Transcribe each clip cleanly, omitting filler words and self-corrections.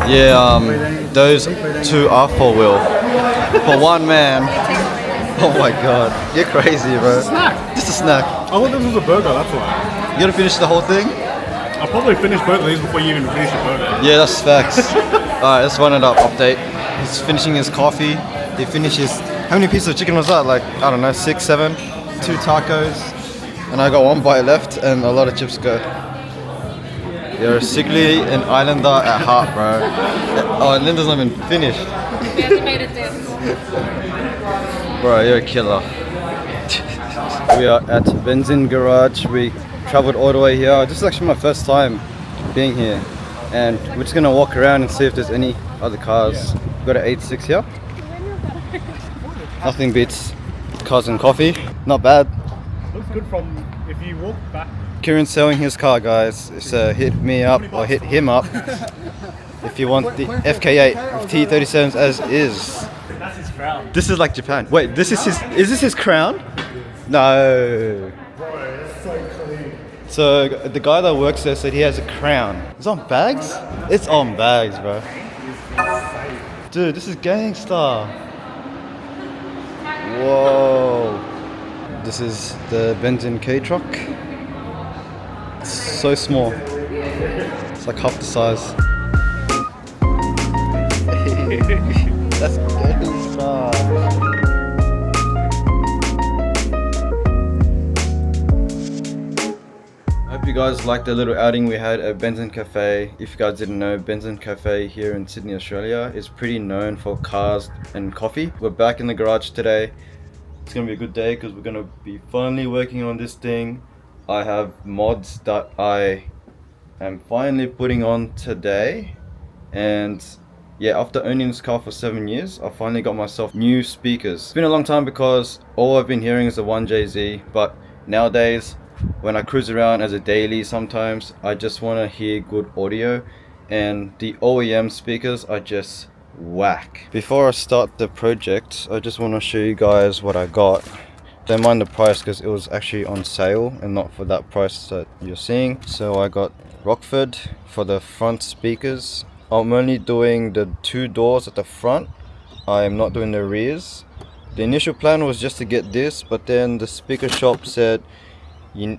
Yeah, those two are 4-wheel. For one man. Oh my god. You're crazy, bro. Snack. Just a snack. I thought this was a burger, that's why. You gotta finish the whole thing? I'll probably finish both of these before you even finish the burger. Yeah, that's facts. Alright, let's run it up. Update. He's finishing his coffee. He finishes. How many pieces of chicken was that? Like, I don't know, 6, 7? 2 tacos. And I got 1 bite left and a lot of chips go. You're secretly an islander at heart, bro. Oh, and Linda's not even finished. We haven't made it there. Bro, you're a killer. We are at Benzin Garage. We traveled all the way here. This is actually my first time being here. And we're just gonna walk around and see if there's any other cars. We've got an 86 here. Nothing beats cars and coffee. Not bad. Looks good from if you walk back. Kieran's selling his car, guys. So hit me up or hit him up if you want the FK8 with T37s as is. That's his crown. This is like Japan. Wait, this is his. Is this his crown? No. Bro, it's so clean. So the guy that works there said he has a crown. It's on bags? It's on bags, bro. Dude, this is gangsta. Whoa. This is the Benzin K truck. It's so small. It's like half the size. That's gangsta. I hope you guys liked the little outing we had at Benzin Cafe. If you guys didn't know, Benzin Cafe here in Sydney, Australia is pretty known for cars and coffee. We're back in the garage today. It's gonna be a good day because we're gonna be finally working on this thing. I have mods that I am finally putting on today, and yeah, after owning this car for 7 years, I finally got myself new speakers. It's been a long time because all I've been hearing is the 1JZ, but nowadays when I cruise around as a daily, sometimes I just want to hear good audio, and the OEM speakers are just whack. Before I start the project, I just want to show you guys what I got. Don't mind the price because it was actually on sale and not for that price that you're seeing. So I got Rockford for the front speakers. I'm only doing the 2 doors at the front. I am not doing the rears. The initial plan was just to get this, but then the speaker shop said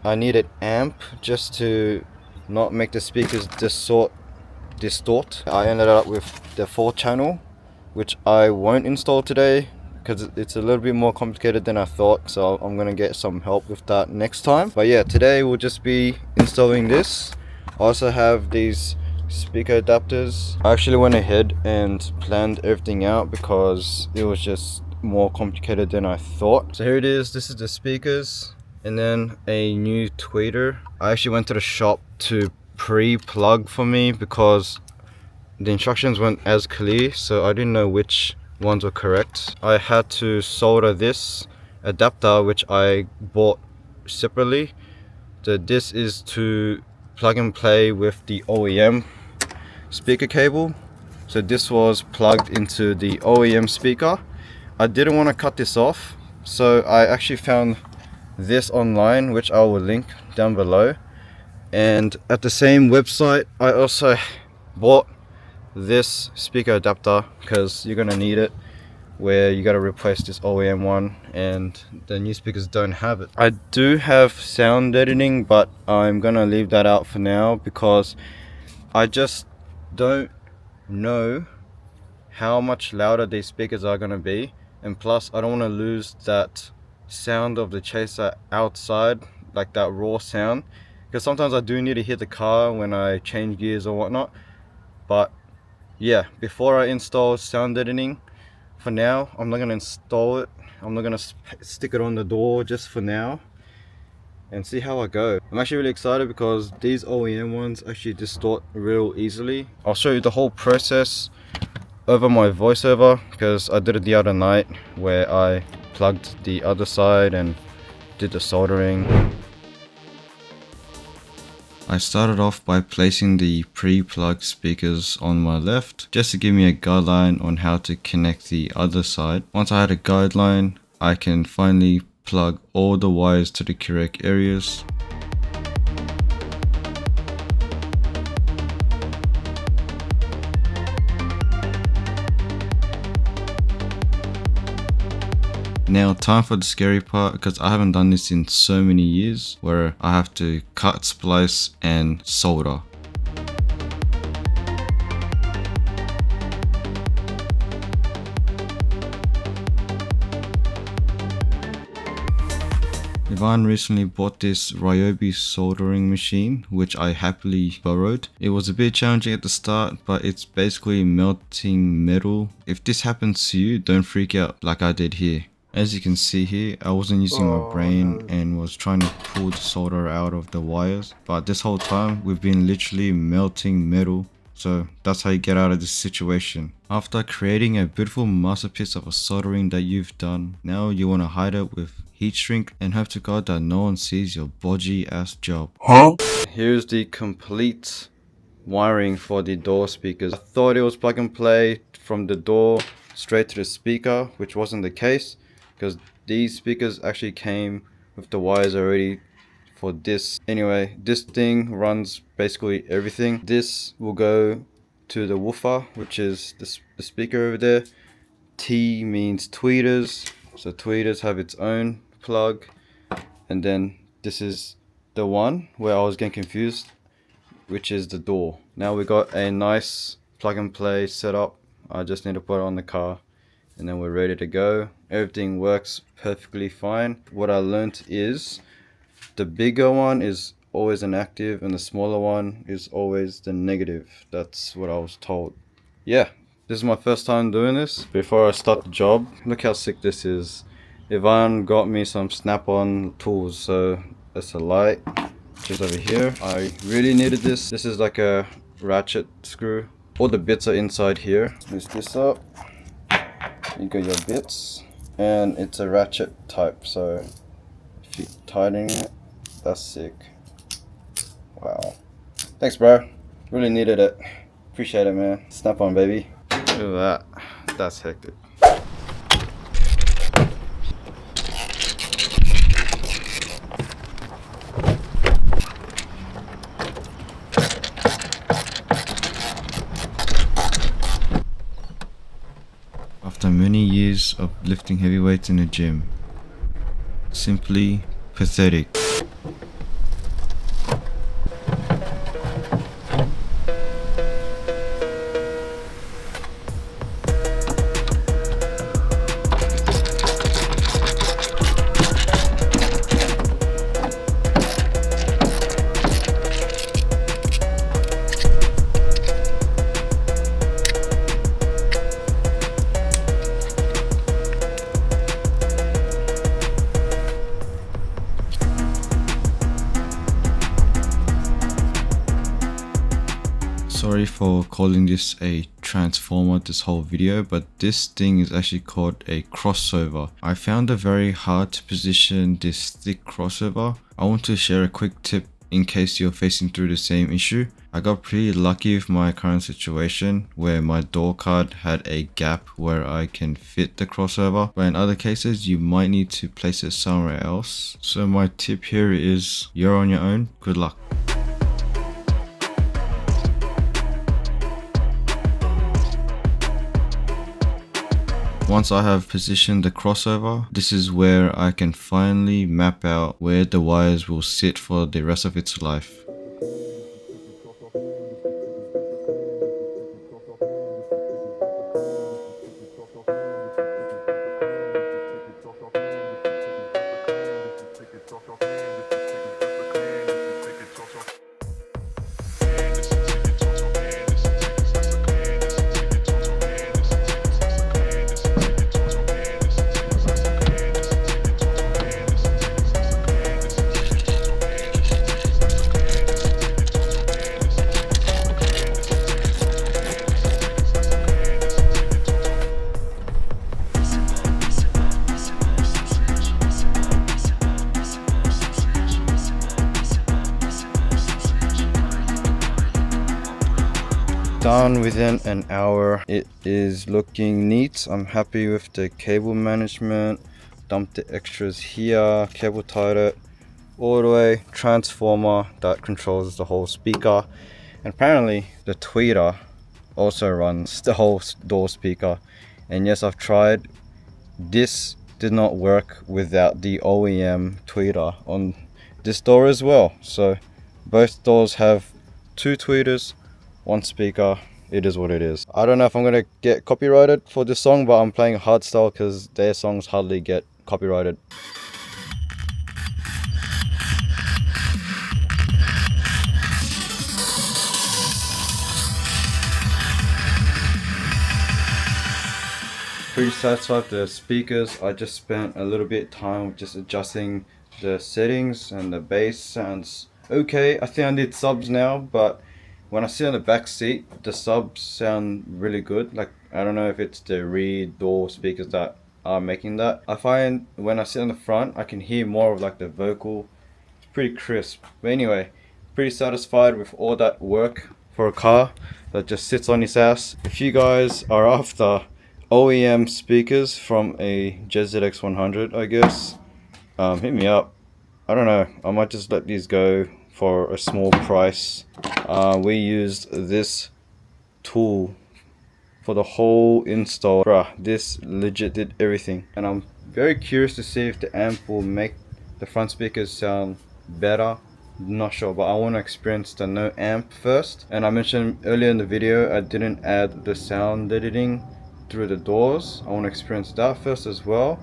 I needed amp just to not make the speakers distort. I ended up with the 4-channel, which I won't install today because it's a little bit more complicated than I thought, so I'm gonna get some help with that next time. But yeah, today we'll just be installing this. I also have these speaker adapters. I actually went ahead and planned everything out because it was just more complicated than I thought. So here it is. This is the speakers and then a new tweeter. I actually went to the shop to pre-plug for me because the instructions weren't as clear, so I didn't know which ones were correct. I had to solder this adapter, which I bought separately. This is to plug and play with the OEM speaker cable. So this was plugged into the OEM speaker. I didn't want to cut this off, so I actually found this online, which I will link down below. And at the same website, I also bought this speaker adapter because you're gonna need it where you gotta replace this OEM one and the new speakers don't have it. I do have sound editing, but I'm gonna leave that out for now because I just don't know how much louder these speakers are gonna be, and plus I don't want to lose that sound of the chaser outside, like that raw sound, because sometimes I do need to hear the car when I change gears or whatnot. But yeah, before I install sound editing, for now I'm not gonna install it. I'm not gonna stick it on the door just for now and see how I go. I'm actually really excited because these OEM ones actually distort real easily. I'll show you the whole process over my voiceover because I did it the other night where I plugged the other side and did the soldering. I started off by placing the pre-plugged speakers on my left just to give me a guideline on how to connect the other side. Once I had a guideline, I can finally plug all the wires to the correct areas. Now time for the scary part, because I haven't done this in so many years, where I have to cut, splice and solder. Ivan recently bought this Ryobi soldering machine, which I happily borrowed. It was a bit challenging at the start, but it's basically melting metal. If this happens to you, don't freak out like I did here. As you can see here, I wasn't using my brain and was trying to pull the solder out of the wires, but this whole time we've been literally melting metal. So that's how you get out of this situation. After creating a beautiful masterpiece of a soldering that you've done, now you want to hide it with heat shrink and hope to God that no one sees your bodgy ass job. Here's the complete wiring for the door speakers. I thought it was plug and play from the door straight to the speaker, which wasn't the case, because these speakers actually came with the wires already for this. Anyway, this thing runs basically everything. This will go to the woofer, which is the speaker over there. T means tweeters, so tweeters have its own plug. And then this is the one where I was getting confused, which is the door. Now we got a nice plug and play setup. I just need to put it on the car and then we're ready to go. Everything works perfectly fine. What I learned is the bigger one is always an active and the smaller one is always the negative. That's what I was told. Yeah, this is my first time doing this. Before I start the job, look how sick this is. Ivan got me some snap-on tools. So that's a light just over here. I really needed this. This is like a ratchet screw. All the bits are inside here. Lift this up. You got your bits. And it's a ratchet type, so if you tighten it, that's sick. Wow. Thanks, bro. Really needed it. Appreciate it, man. Snap on, baby. Look at that. That's hectic. After many years of lifting heavy weights in the gym, simply pathetic. Sorry for calling this a transformer this whole video, but this thing is actually called a crossover. I found it very hard to position this thick crossover. I want to share a quick tip in case you're facing through the same issue. I got pretty lucky with my current situation where my door card had a gap where I can fit the crossover, but in other cases you might need to place it somewhere else. So my tip here is you're on your own. Good luck. Once I have positioned the crossover, this is where I can finally map out where the wires will sit for the rest of its life. Done within an hour. It is looking neat. I'm happy with the cable management. Dumped the extras here, cable tied it all the way, transformer that controls the whole speaker, and apparently the tweeter also runs the whole door speaker. And yes, I've tried. This did not work without the OEM tweeter on this door as well. So both doors have 2 tweeters, 1 speaker. It is what it is. I don't know if I'm gonna get copyrighted for this song, but I'm playing hardstyle because their songs hardly get copyrighted. Pretty satisfied with the speakers. I just spent a little bit of time just adjusting the settings, and the bass sounds okay. I think I need subs now, but when I sit on the back seat, the subs sound really good. Like, I don't know if it's the rear door speakers that are making that. I find when I sit on the front, I can hear more of like the vocal. It's pretty crisp. But anyway, pretty satisfied with all that work for a car that just sits on its ass. If you guys are after OEM speakers from a JZX100, I guess, hit me up. I don't know, I might just let these go for a small price. We used this tool for the whole install. Bruh, this legit did everything. And I'm very curious to see if the amp will make the front speakers sound better. Not sure, but I want to experience the no amp first. And I mentioned earlier in the video, I didn't add the sound editing through the doors. I want to experience that first as well.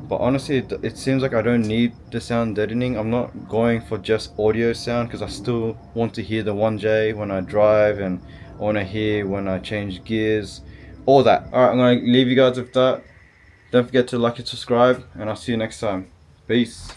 But honestly, it seems like I don't need the sound deadening. I'm not going for just audio sound because I still want to hear the 1J when I drive, and I want to hear when I change gears, all that. Alright, I'm going to leave you guys with that. Don't forget to like and subscribe, and I'll see you next time. Peace.